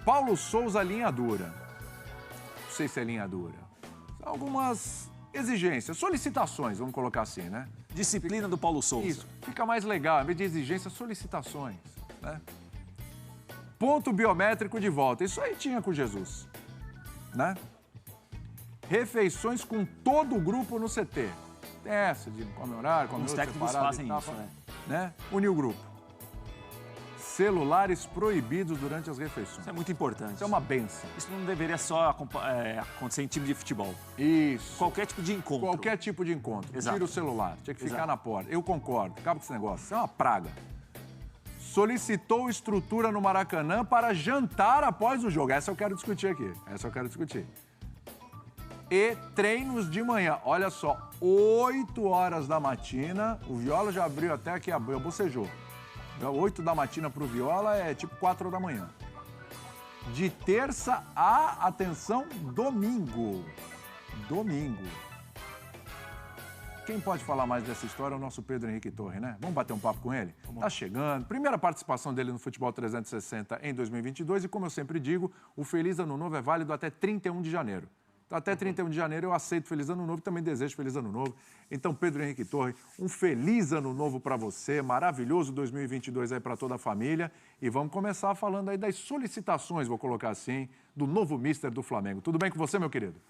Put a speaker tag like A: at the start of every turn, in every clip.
A: Paulo Souza, linha dura. Não sei se é linha dura. São algumas exigências, solicitações, vamos colocar assim, né?
B: Disciplina do Paulo Souza.
A: Isso, fica mais legal, em vez de exigências, solicitações, né? Ponto biométrico de volta, isso aí tinha com Jesus, né? Refeições com todo o grupo no CT. Tem essa de come horário, come
B: Os
A: outro
B: técnicos
A: separado
B: fazem
A: e tal,
B: isso,
A: né? Unir o grupo. Celulares proibidos durante as refeições.
B: Isso é muito importante.
A: Isso é uma benção.
B: Isso não deveria só acontecer em time de futebol.
A: Isso.
B: Qualquer tipo de encontro.
A: Qualquer tipo de encontro.
B: Exato.
A: Tira o celular, tinha que ficar
B: Exato.
A: na porta. Eu concordo, acaba com esse negócio. Isso é uma praga. Solicitou estrutura no Maracanã para jantar após o jogo. Essa eu quero discutir aqui. Essa eu quero discutir. E treinos de manhã. Olha só, 8 horas da matina. O Viola já abriu até aqui, bocejou. 8 da matina para o Viola é tipo 4 da manhã. De terça a, atenção, domingo. Domingo. Quem pode falar mais dessa história é o nosso Pedro Henrique Torre, né? Vamos bater um papo com ele? Tá chegando. Primeira participação dele no Futebol 360 em 2022 e, como eu sempre digo, o Feliz Ano Novo é válido até 31 de janeiro. Então, até 31 de janeiro eu aceito Feliz Ano Novo e também desejo Feliz Ano Novo. Então, Pedro Henrique Torre, um feliz Ano Novo para você, maravilhoso 2022 aí para toda a família. E vamos começar falando aí das solicitações, vou colocar assim, do novo mister do Flamengo. Tudo bem com você, meu querido?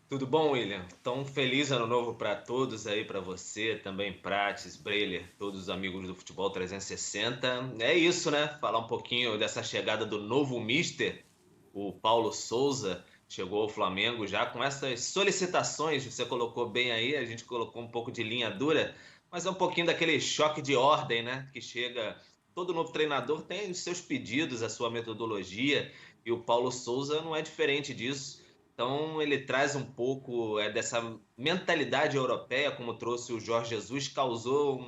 C: Tudo bom, William? Então, feliz ano novo para todos aí, para você, também Prates, Breiler, todos os amigos do Futebol 360. É isso, né? Falar um pouquinho dessa chegada do novo mister, o Paulo Souza, chegou ao Flamengo já com essas solicitações, você colocou bem aí, a gente colocou um pouco de linha dura, mas é um pouquinho daquele choque de ordem, né? Que chega, todo novo treinador tem os seus pedidos, a sua metodologia, e o Paulo Souza não é diferente disso. Então, ele traz um pouco dessa mentalidade europeia, como trouxe o Jorge Jesus, causou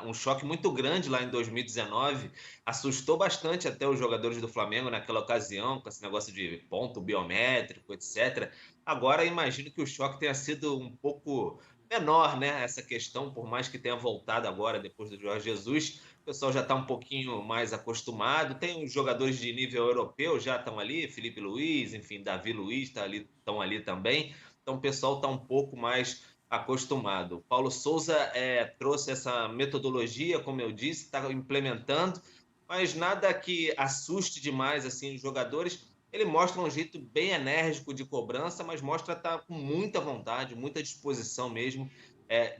C: um choque muito grande lá em 2019, assustou bastante até os jogadores do Flamengo naquela ocasião, com esse negócio de ponto biométrico, etc. Agora, imagino que o choque tenha sido um pouco menor, né? Essa questão, por mais que tenha voltado agora, depois do Jorge Jesus, o pessoal já está um pouquinho mais acostumado. Tem os jogadores de nível europeu já estão ali, Felipe Luiz, enfim, Davi Luiz estão ali também. Então o pessoal está um pouco mais acostumado. O Paulo Souza trouxe essa metodologia, como eu disse, está implementando, mas nada que assuste demais assim os jogadores. Ele mostra um jeito bem enérgico de cobrança, mas mostra estar com muita vontade, muita disposição mesmo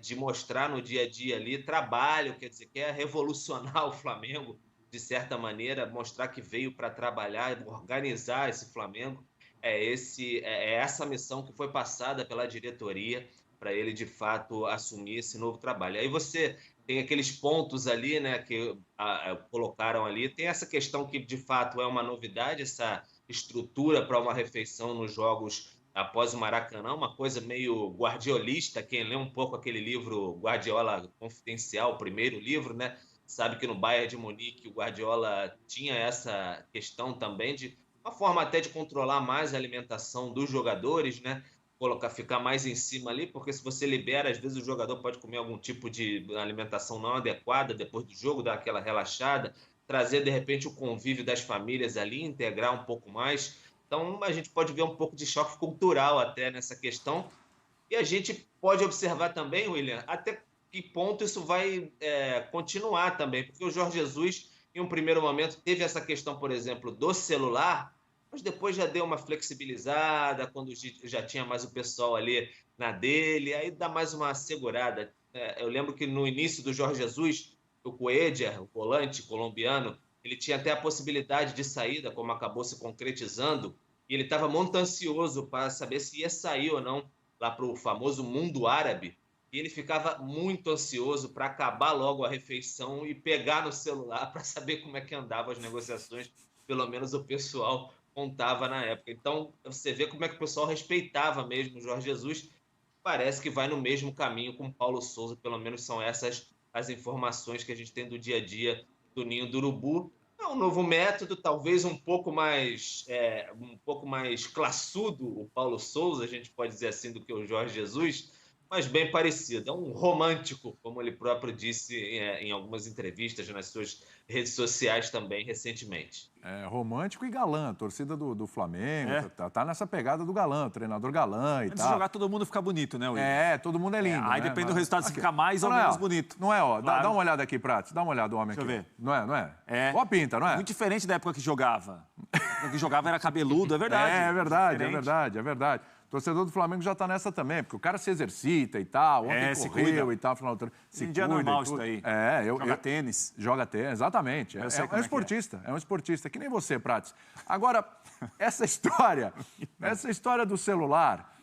C: de mostrar no dia a dia ali trabalho, quer dizer, quer revolucionar o Flamengo de certa maneira, mostrar que veio para trabalhar, organizar esse Flamengo. É essa missão que foi passada pela diretoria para ele, de fato, assumir esse novo trabalho. Aí você tem aqueles pontos ali, né, que colocaram ali. Tem essa questão que, de fato, é uma novidade, essa estrutura para uma refeição nos jogos após o Maracanã, uma coisa meio guardiolista. Quem lê um pouco aquele livro Guardiola Confidencial, o primeiro livro, né, sabe que no Bayern de Munique o Guardiola tinha essa questão também de uma forma até de controlar mais a alimentação dos jogadores, né? Ficar mais em cima ali, porque se você libera, às vezes o jogador pode comer algum tipo de alimentação não adequada depois do jogo, dar aquela relaxada, trazer de repente o convívio das famílias ali, integrar um pouco mais. Então a gente pode ver um pouco de choque cultural até nessa questão. E a gente pode observar também, William, até que ponto isso vai continuar também, porque o Jorge Jesus, em um primeiro momento, teve essa questão, por exemplo, do celular, mas depois já deu uma flexibilizada, quando já tinha mais o pessoal ali na dele, aí dá mais uma segurada. Eu lembro que no início do Jorge Jesus, o Coedger, o volante colombiano, ele tinha até a possibilidade de saída, como acabou se concretizando, e ele estava muito ansioso para saber se ia sair ou não lá para o famoso mundo árabe, e ele ficava muito ansioso para acabar logo a refeição e pegar no celular para saber como é que andavam as negociações, pelo menos o pessoal contava na época. Então, você vê como é que o pessoal respeitava mesmo o Jorge Jesus. Parece que vai no mesmo caminho com o Paulo Souza, pelo menos são essas as informações que a gente tem do dia a dia do Ninho do Urubu. É um novo método, talvez um pouco mais classudo, o Paulo Souza, a gente pode dizer assim, do que o Jorge Jesus, mas bem parecido. É um romântico, como ele próprio disse em algumas entrevistas nas suas redes sociais também recentemente.
A: É romântico e galã, torcida do Flamengo,
B: É.
A: tá nessa pegada do galã, treinador galã e
B: Antes
A: tal.
B: de jogar, todo mundo fica bonito, né, William?
A: É, todo mundo é lindo.
B: Aí
A: né?
B: depende do
A: Mas-
B: resultado se
A: aqui.
B: fica mais ou
A: Não é,
B: menos
A: ó.
B: bonito.
A: Não é, ó.
B: Claro.
A: Dá uma olhada aqui, Prates. Dá uma olhada, o homem
B: Deixa
A: aqui.
B: eu ver.
A: Não é, não é?
B: É.
A: Ó a pinta, não é?
B: Muito diferente da época que jogava. O que jogava era cabeludo, é verdade.
A: É verdade, é
B: Diferente.
A: verdade, é verdade. O torcedor do Flamengo já tá nessa também, porque o cara se exercita e tal, ontem
B: se
A: correu
B: cuida.
A: e tal, final do treino. Se
B: Hoje em dia é
A: cuida
B: normal
A: e
B: isso
A: tudo.
B: daí.
A: É,
B: Joga tênis.
A: Joga tênis, exatamente. É
B: Eu sei
A: um
B: como é que é.
A: esportista, é um esportista, que nem você, Prates. Agora, essa história do celular,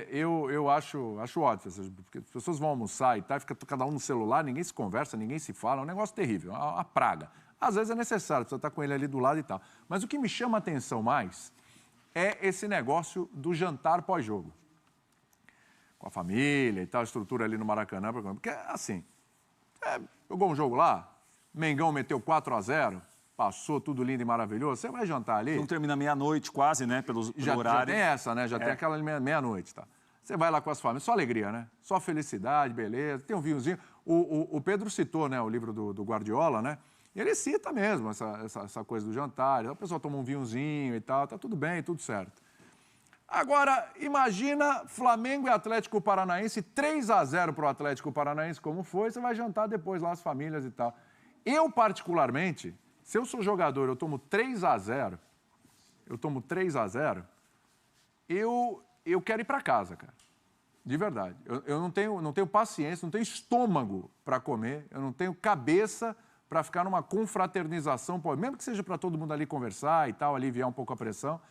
A: eu acho ótimo, porque as pessoas vão almoçar e tal, fica cada um no celular, ninguém se conversa, ninguém se fala, é um negócio terrível, é uma praga. Às vezes é necessário, você está com ele ali do lado e tal. Mas o que me chama a atenção mais é esse negócio do jantar pós-jogo. Com a família e tal, a estrutura ali no Maracanã. Porque, assim, jogou um jogo lá, Mengão meteu 4-0, passou tudo lindo e maravilhoso, você vai jantar ali...
B: Não termina meia-noite quase, né, pelo
A: Já
B: horário.
A: tem essa, né? Já tem aquela meia-noite, tá? Você vai lá com as famílias, só alegria, né? Só felicidade, beleza. Tem um vinhozinho. O Pedro citou, né, o livro do Guardiola, né? E ele cita mesmo essa coisa do jantar. O pessoal toma um vinhozinho e tal, tá tudo bem, tudo certo. Agora, imagina Flamengo e Atlético Paranaense, 3-0 pro Atlético Paranaense, como foi, você vai jantar depois lá as famílias e tal. Eu, particularmente, se eu sou jogador, eu tomo 3-0, eu quero ir para casa, cara. De verdade. Eu não tenho paciência, não tenho estômago para comer, eu não tenho cabeça para ficar numa confraternização, mesmo que seja para todo mundo ali conversar e tal, aliviar um pouco a pressão.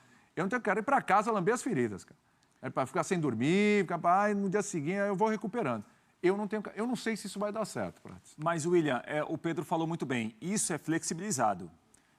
A: Quero ir para casa lamber as feridas, cara. É para ficar sem dormir, no dia seguinte eu vou recuperando. Eu não sei se isso vai dar certo, Prates.
B: Mas, William, o Pedro falou muito bem, isso é flexibilizado.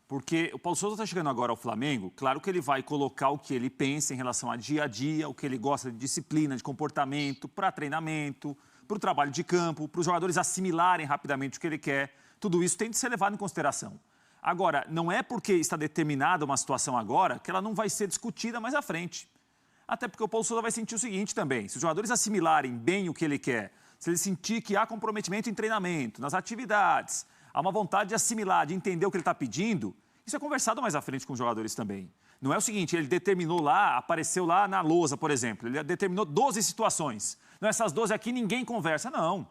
B: Porque o Paulo Sousa está chegando agora ao Flamengo, claro que ele vai colocar o que ele pensa em relação a dia, o que ele gosta de disciplina, de comportamento, para treinamento, para o trabalho de campo, para os jogadores assimilarem rapidamente o que ele quer. Tudo isso tem de ser levado em consideração. Agora, não é porque está determinada uma situação agora que ela não vai ser discutida mais à frente. Até porque o Paulo Sousa vai sentir o seguinte também, se os jogadores assimilarem bem o que ele quer, se ele sentir que há comprometimento em treinamento, nas atividades, há uma vontade de assimilar, de entender o que ele está pedindo, isso é conversado mais à frente com os jogadores também. Não é o seguinte, ele determinou lá, apareceu lá na lousa, por exemplo, ele determinou 12 situações. Não, essas 12 aqui ninguém conversa, não.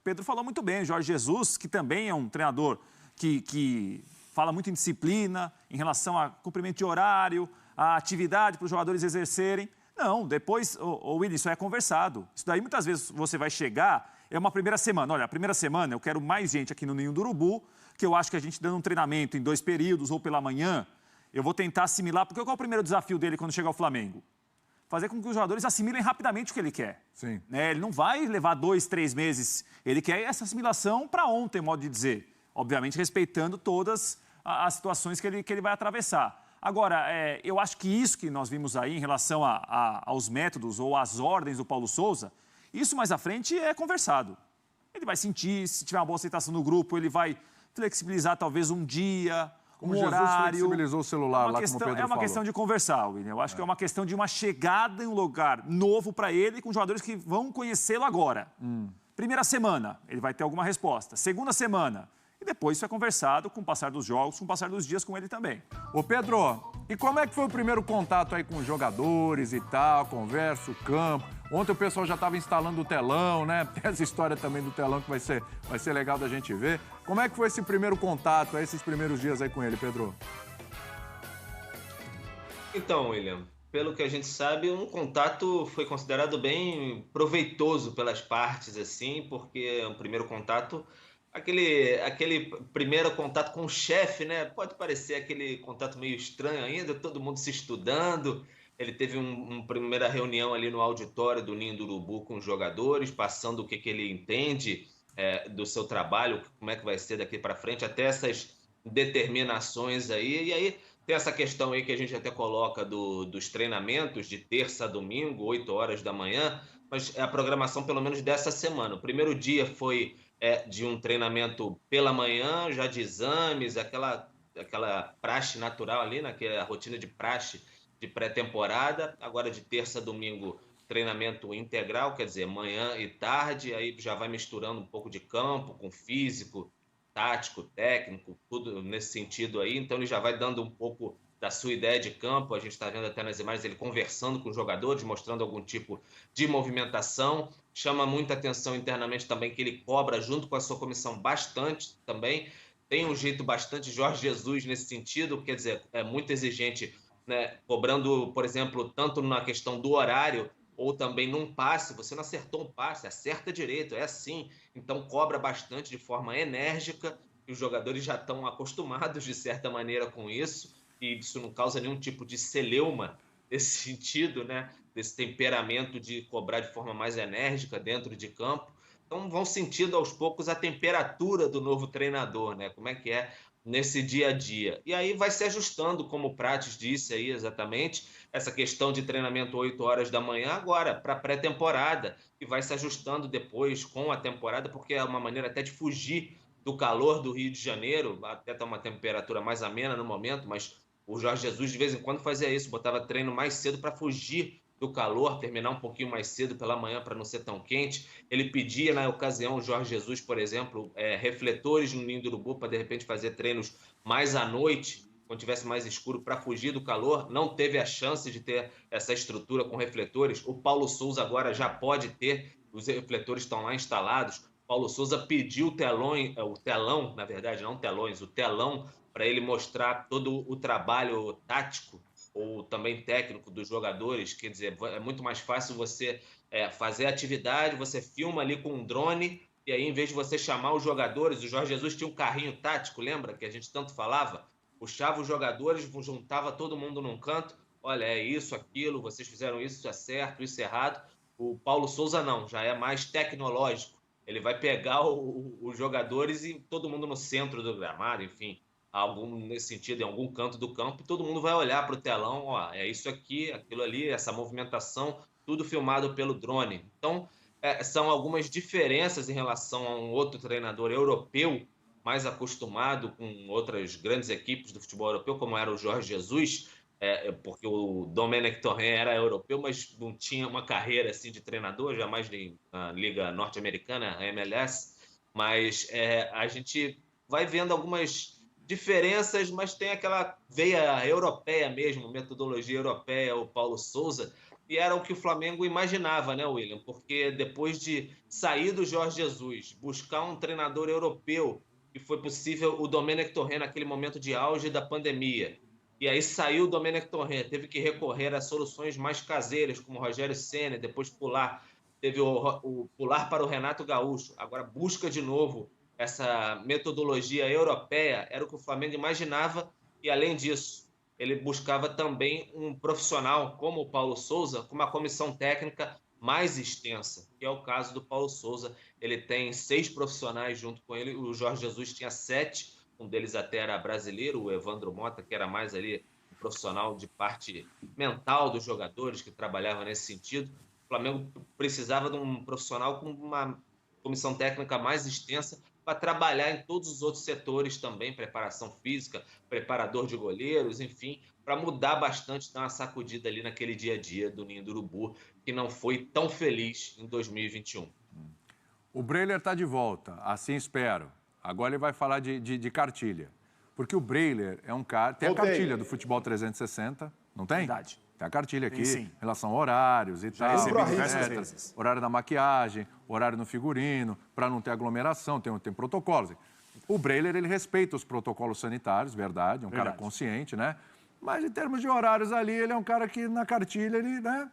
B: Pedro falou muito bem, o Jorge Jesus, que também é um treinador que fala muito em disciplina, em relação a cumprimento de horário, a atividade para os jogadores exercerem. Não, depois, William, isso é conversado. Isso daí muitas vezes você vai chegar, é uma primeira semana. Olha, a primeira semana eu quero mais gente aqui no Ninho do Urubu, que eu acho que a gente dando um treinamento em 2 períodos ou pela manhã, eu vou tentar assimilar, porque qual é o primeiro desafio dele quando chegar ao Flamengo? Fazer com que os jogadores assimilem rapidamente o que ele quer.
A: Sim.
B: Né? Ele não vai levar 2, 3 meses, ele quer essa assimilação para ontem, modo de dizer. Obviamente respeitando todas as situações que ele vai atravessar. Agora, eu acho que isso que nós vimos aí em relação aos métodos ou às ordens do Paulo Sousa, isso mais à frente é conversado. Ele vai sentir, se tiver uma boa aceitação no grupo, ele vai flexibilizar talvez um dia,
A: Como
B: um
A: Jesus
B: horário.
A: flexibilizou o celular lá, como o Pedro
B: É uma
A: falou.
B: questão de conversar, William. Eu acho que é uma questão de uma chegada em um lugar novo para ele, com jogadores que vão conhecê-lo agora. Primeira semana, ele vai ter alguma resposta. Segunda semana, e depois isso é conversado com o passar dos jogos, com o passar dos dias com ele também.
A: Ô, Pedro, e como é que foi o primeiro contato aí com os jogadores e tal, conversa, o campo? Ontem o pessoal já estava instalando o telão, né? Tem essa história também do telão que vai ser legal da gente ver. Como é que foi esse primeiro contato, esses primeiros dias aí com ele, Pedro?
C: Então, William, pelo que a gente sabe, um contato foi considerado bem proveitoso pelas partes, assim, porque o primeiro contato, aquele primeiro contato com o chefe, né? Pode parecer aquele contato meio estranho ainda, todo mundo se estudando. Ele teve uma primeira reunião ali no auditório do Ninho do Urubu com os jogadores, passando o que ele entende do seu trabalho, como é que vai ser daqui para frente, até essas determinações aí. E aí tem essa questão aí que a gente até coloca dos treinamentos de terça a domingo, 8 horas da manhã, mas é a programação pelo menos dessa semana. O primeiro dia foi de um treinamento pela manhã, já de exames, aquela praxe natural ali, naquela rotina de praxe de pré-temporada. Agora de terça a domingo treinamento integral, quer dizer, manhã e tarde, aí já vai misturando um pouco de campo com físico, tático, técnico, tudo nesse sentido aí. Então ele já vai dando um pouco da sua ideia de campo. A gente está vendo até nas imagens ele conversando com os jogadores, mostrando algum tipo de movimentação. Chama muita atenção internamente também que ele cobra junto com a sua comissão bastante também. Tem um jeito bastante Jorge Jesus nesse sentido, quer dizer, é muito exigente, né? Cobrando, por exemplo, tanto na questão do horário ou também num passe. Você não acertou um passe, acerta direito, é assim. Então cobra bastante de forma enérgica e os jogadores já estão acostumados de certa maneira com isso e isso não causa nenhum tipo de celeuma nesse sentido, né? Desse temperamento de cobrar de forma mais enérgica dentro de campo. Então vão sentindo aos poucos a temperatura do novo treinador, né? Como é que é nesse dia a dia. E aí vai se ajustando, como o Prates disse aí exatamente, essa questão de treinamento 8 horas da manhã agora, para a pré-temporada, e vai se ajustando depois com a temporada, porque é uma maneira até de fugir do calor do Rio de Janeiro, até está uma temperatura mais amena no momento, mas o Jorge Jesus de vez em quando fazia isso, botava treino mais cedo para fugir do calor, terminar um pouquinho mais cedo pela manhã para não ser tão quente. Ele pedia, na ocasião, o Jorge Jesus, por exemplo, refletores no Ninho do Urubu para, de repente, fazer treinos mais à noite, quando tivesse mais escuro, para fugir do calor. Não teve a chance de ter essa estrutura com refletores. O Paulo Souza agora já pode ter, os refletores estão lá instalados. O Paulo Souza pediu o telão, na verdade, não telões, o telão, para ele mostrar todo o trabalho tático ou também técnico dos jogadores. Quer dizer, é muito mais fácil você fazer atividade, você filma ali com um drone, e aí, em vez de você chamar os jogadores, o Jorge Jesus tinha um carrinho tático, lembra? Que a gente tanto falava? Puxava os jogadores, juntava todo mundo num canto, olha, é isso, aquilo, vocês fizeram isso é certo, isso é errado. O Paulo Souza não, já é mais tecnológico. Ele vai pegar os jogadores e todo mundo no centro do gramado, enfim, algum nesse sentido, em algum canto do campo, e todo mundo vai olhar para o telão, ó, é isso aqui, aquilo ali, essa movimentação, tudo filmado pelo drone. Então, são algumas diferenças em relação a um outro treinador europeu, mais acostumado com outras grandes equipes do futebol europeu, como era o Jorge Jesus, porque o Domenech Torrent era europeu, mas não tinha uma carreira assim de treinador, jamais na Liga Norte-Americana, a MLS, mas a gente vai vendo algumas diferenças, mas tem aquela veia europeia mesmo, metodologia europeia, o Paulo Souza, e era o que o Flamengo imaginava, né, William? Porque depois de sair do Jorge Jesus, buscar um treinador europeu, que foi possível o Domenech Torrent naquele momento de auge da pandemia, e aí saiu o Domenech Torrent, teve que recorrer a soluções mais caseiras, como o Rogério Ceni, depois teve o pular para o Renato Gaúcho, agora busca de novo essa metodologia europeia, era o que o Flamengo imaginava, e além disso, ele buscava também um profissional como o Paulo Souza, com uma comissão técnica mais extensa, que é o caso do Paulo Souza. Ele tem 6 profissionais junto com ele, o Jorge Jesus tinha 7, um deles até era brasileiro, o Evandro Mota, que era mais ali um profissional de parte mental dos jogadores, que trabalhava nesse sentido. O Flamengo precisava de um profissional com uma comissão técnica mais extensa para trabalhar em todos os outros setores também, preparação física, preparador de goleiros, enfim, para mudar bastante, dar uma sacudida ali naquele dia a dia do Ninho do Urubu, que não foi tão feliz em 2021.
A: O Breiler está de volta, assim espero. Agora ele vai falar de cartilha. Porque o Breiler é um cara... Tem a cartilha do Futebol 360, não tem?
B: Verdade.
A: Tem a cartilha aqui,
B: sim.
A: em relação a horários e tal.
B: recebi diversas vezes.
A: Horário da maquiagem, horário no figurino, para não ter aglomeração, tem protocolos. O Breiler, ele respeita os protocolos sanitários, verdade, é um cara consciente, né? Mas em termos de horários ali, ele é um cara que na cartilha, ele, né?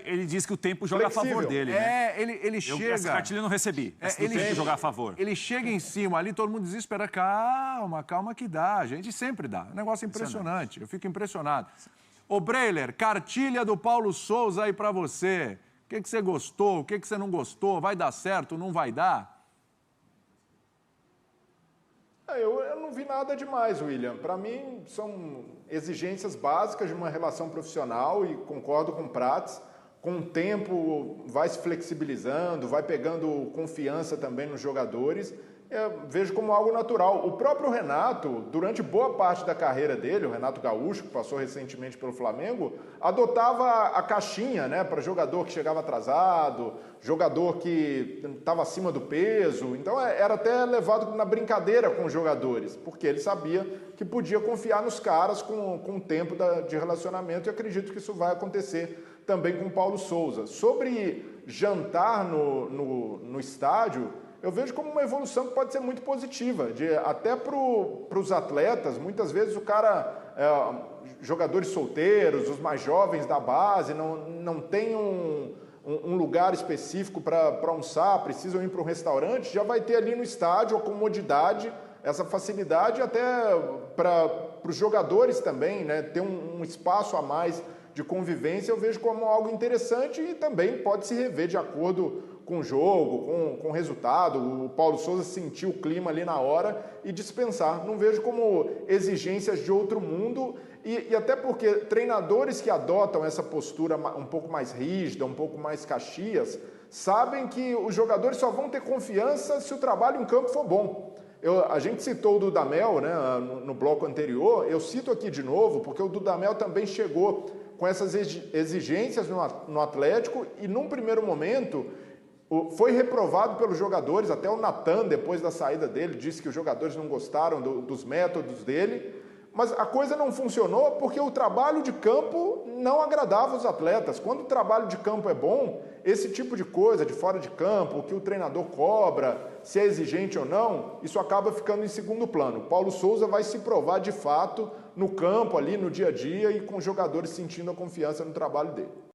B: Ele diz que o tempo joga
D: Flexível.
B: a favor dele, né?
A: Ele chega...
B: Essa cartilha eu não recebi. Ele tem que jogar a favor.
A: Ele chega em cima ali, todo mundo desespera. Calma que dá. A gente sempre dá. Um negócio impressionante. Eu fico impressionado. Ô, Breiler, cartilha do Paulo Souza aí pra você. O que você gostou? O que você não gostou? Vai dar certo? Não vai dar?
D: Eu não vi nada demais, William. Para mim, são exigências básicas de uma relação profissional e concordo com o Prates. Com o tempo, vai se flexibilizando, vai pegando confiança também nos jogadores vejo como algo natural. O próprio Renato, durante boa parte da carreira dele, o Renato Gaúcho, que passou recentemente pelo Flamengo, adotava a caixinha, né, para jogador que chegava atrasado, jogador que estava acima do peso. Então era até levado na brincadeira com os jogadores, porque ele sabia que podia confiar nos caras com o tempo de relacionamento, e acredito que isso vai acontecer também com o Paulo Souza. Sobre jantar no estádio, eu vejo como uma evolução que pode ser muito positiva, até para os atletas. Muitas vezes o cara, jogadores solteiros, os mais jovens da base, não tem um lugar específico para almoçar, precisam ir para um restaurante, já vai ter ali no estádio a comodidade, essa facilidade, até para os jogadores também, né, ter um espaço a mais de convivência. Eu vejo como algo interessante e também pode se rever de acordo com o jogo, com o resultado. O Paulo Souza sentiu o clima ali na hora e dispensar. Não vejo como exigências de outro mundo, e até porque treinadores que adotam essa postura um pouco mais rígida, um pouco mais caxias, sabem que os jogadores só vão ter confiança se o trabalho em campo for bom. A gente citou o Dudamel, né, no bloco anterior, eu cito aqui de novo, porque o Dudamel também chegou com essas exigências no Atlético e, num primeiro momento, foi reprovado pelos jogadores. Até o Natan, depois da saída dele, disse que os jogadores não gostaram dos métodos dele, mas a coisa não funcionou porque o trabalho de campo não agradava os atletas. Quando o trabalho de campo é bom, esse tipo de coisa, de fora de campo, o que o treinador cobra, se é exigente ou não, isso acaba ficando em segundo plano. Paulo Souza vai se provar de fato no campo, ali no dia a dia, e com os jogadores sentindo a confiança no trabalho dele.